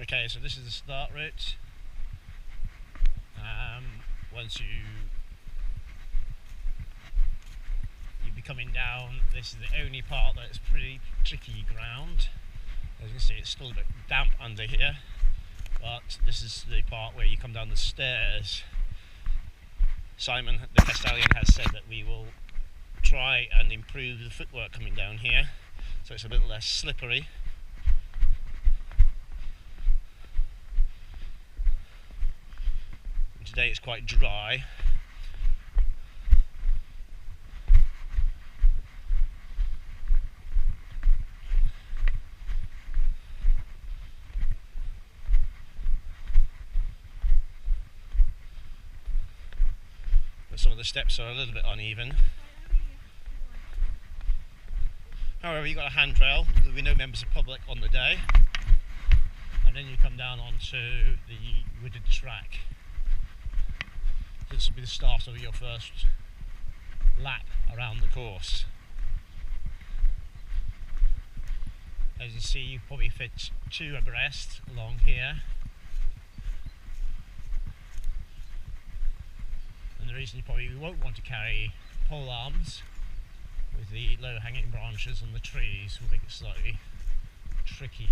Okay, so this is the start route. Once you be coming down, this is the only part that's pretty tricky ground. As you can see, it's still a bit damp under here, but this is the part where you come down the stairs. Simon, the Castellan, has said that we will try and improve the footwork coming down here, so it's a bit less slippery. And today it's quite dry. But some of the steps are a little bit uneven. However, you've got a handrail. There'll be no members of the public on the day. And then you come down onto the wooded track. This will be the start of your first lap around the course. As you see, you probably fit 2 abreast along here. And the reason you probably won't want to carry pole arms with the low hanging branches and the trees will make it slightly tricky.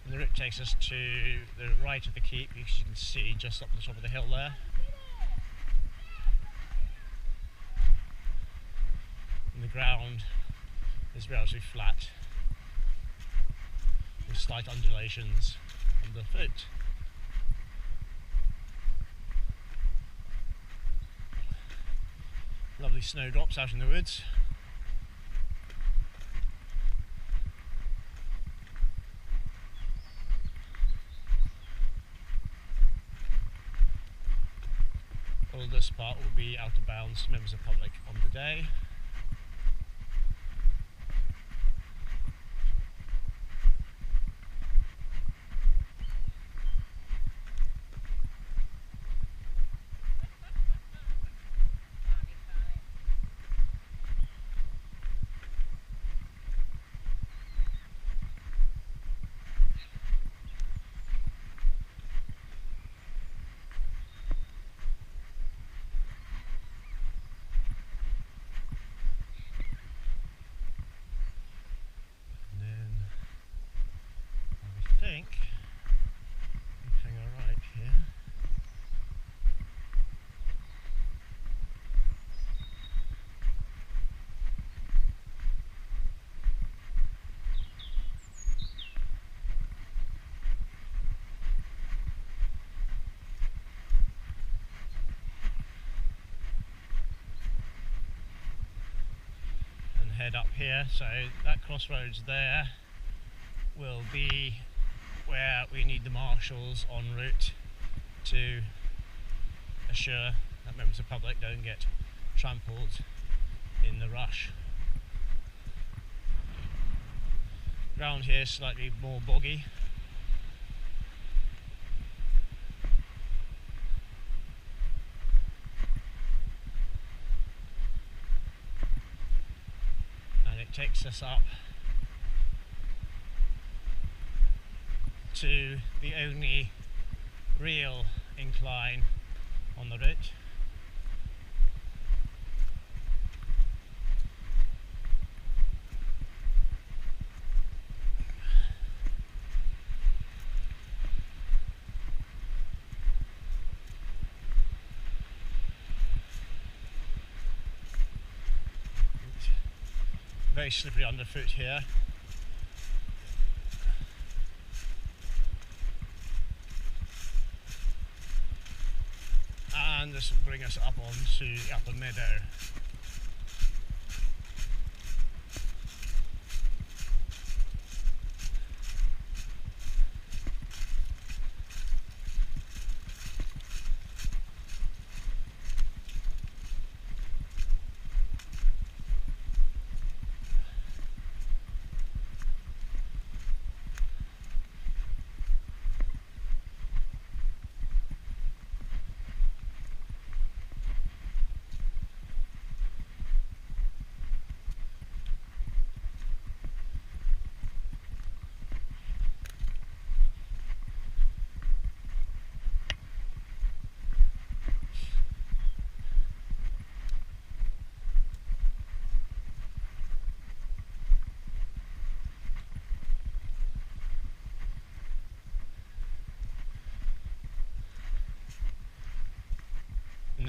The route takes us to the right of the keep, as you can see just up the top of the hill there. And the ground is relatively flat, with slight undulations underfoot. Lovely snowdrops out in the woods. All this part will be out of bounds to members of the public on the day. I think hang a right here. And head up here, so that crossroads there will be where we need the marshals en route to assure that members of the public don't get trampled in the rush. Ground here is slightly more boggy. And it takes us up to the only real incline on the route. It's very slippery underfoot here. And this will bring us up onto the upper meadow.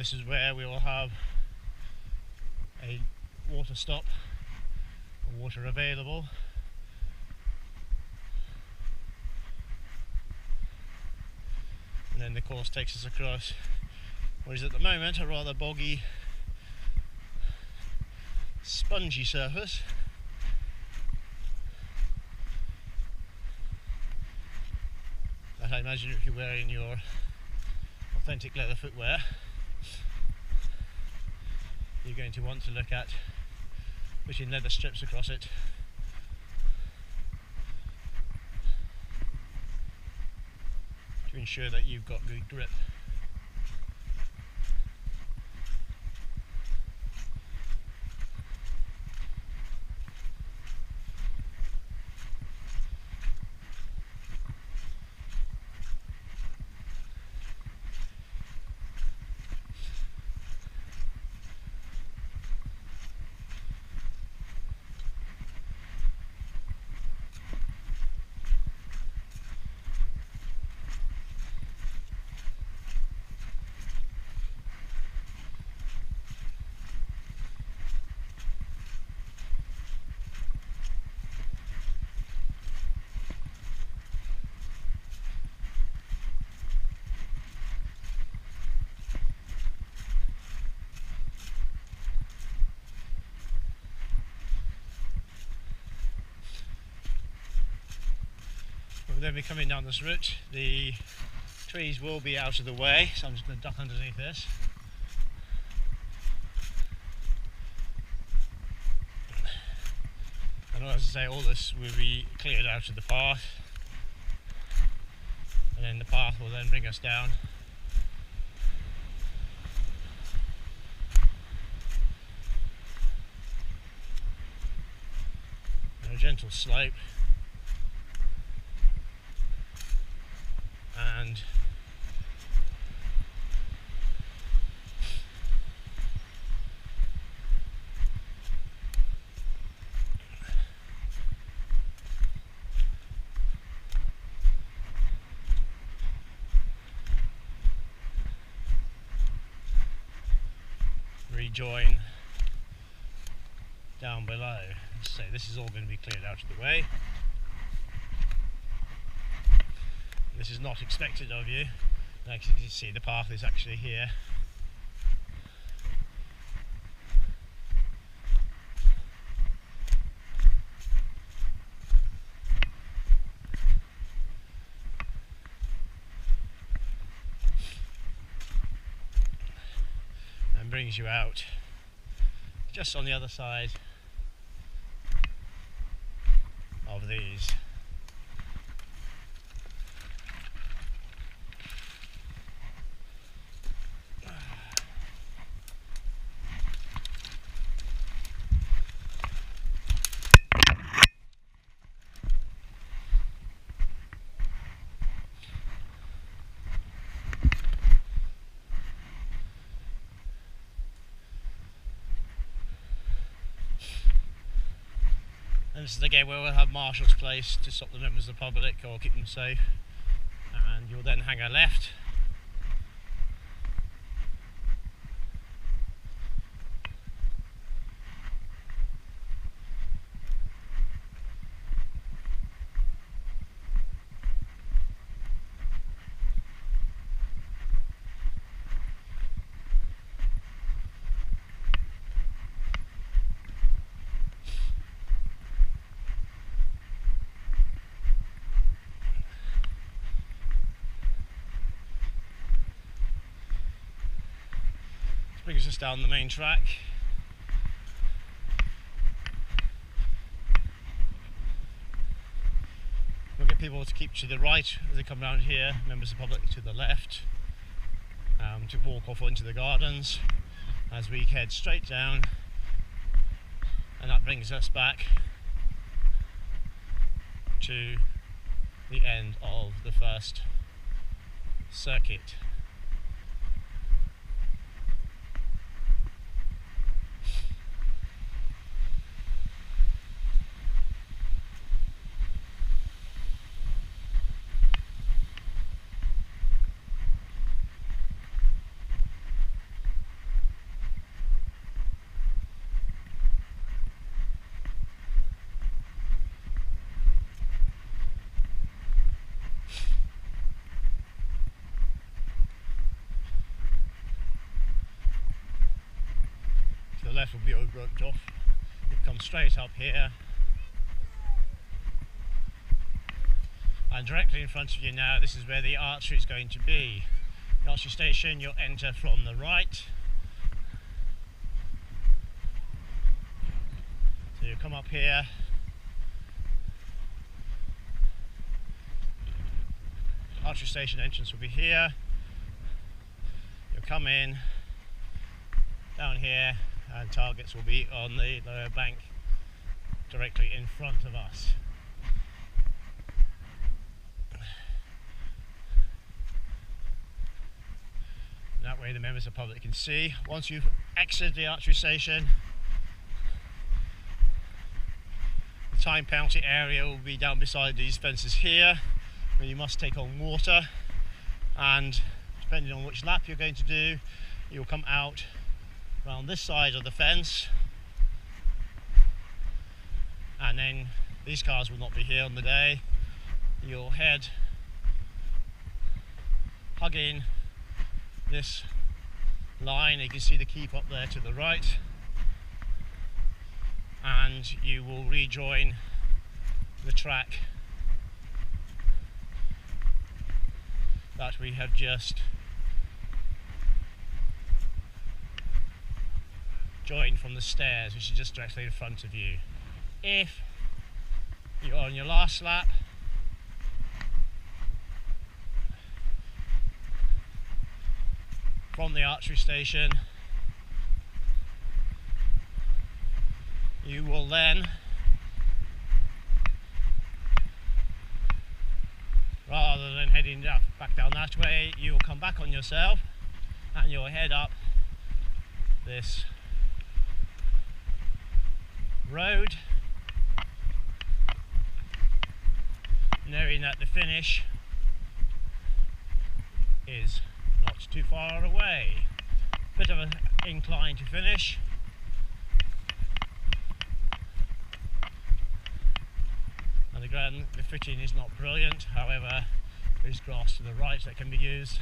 this is where we will have a water stop, water available. And then the course takes us across what is at the moment a rather boggy, spongy surface. That I imagine if you're wearing your authentic leather footwear, you're going to want to look at putting leather strips across it to ensure that you've got good grip. We'll then be coming down this route. The trees will be out of the way, so I'm just going to duck underneath this. And as I say, all this will be cleared out of the path, and then the path will then bring us down on a gentle slope. And rejoin down below. So this is all going to be cleared out of the way. This is not expected of you. Like you can see, the path is actually here. And brings you out just on the other side of these. And this is again where we'll have marshals placed to stop the members of the public or keep them safe. And you'll then hang a left. Brings us down the main track. We'll get people to keep to the right as they come down here, members of the public to the left, to walk off into the gardens as we head straight down, and that brings us back to the end of the first circuit. left will be all roped off. You come straight up here, and directly in front of you now, this is where the archery is going to be. The archery station, you'll enter from the right. So you come up here, archery station entrance will be here. You'll come in down here, and targets will be on the lower bank directly in front of us. That way the members of the public can see. Once you've exited the archery station, the time penalty area will be down beside these fences here, where you must take on water, and depending on which lap you're going to do, you'll come out around this side of the fence, and then these cars will not be here on the day. You'll head hugging this line. You can see the keep up there to the right, and you will rejoin the track that we have just joined from the stairs, which is just directly in front of you. If you're on your last lap, from the archery station, you will then, rather than heading back down that way, you will come back on yourself and you'll head up this road, knowing that the finish is not too far away. Bit of an incline to finish. And again, the footing is not brilliant, however there's grass to the right that can be used.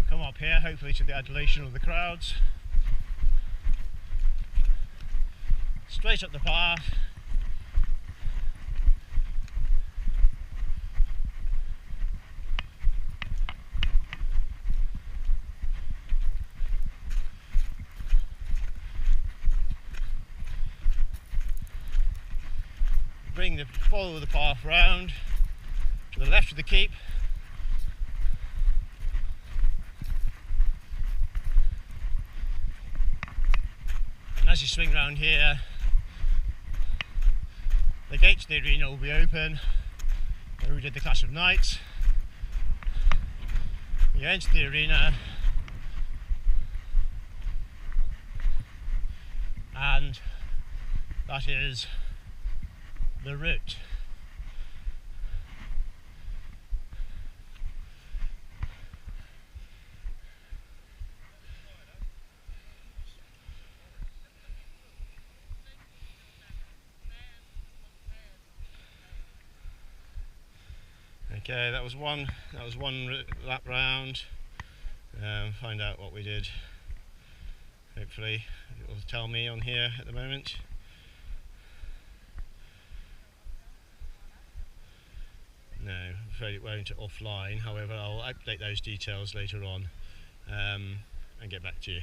Come up here, hopefully to the adulation of the crowds. Straight up the path. Follow the path round to the left of the keep. And as you swing round here, the gates to the arena will be open, where we did the Clash of Knights. You enter the arena, and that is the route. Okay, that was one lap round. Find out what we did. Hopefully it will tell me on here at the moment. No, I'm afraid it won't offline. However, I'll update those details later on and get back to you.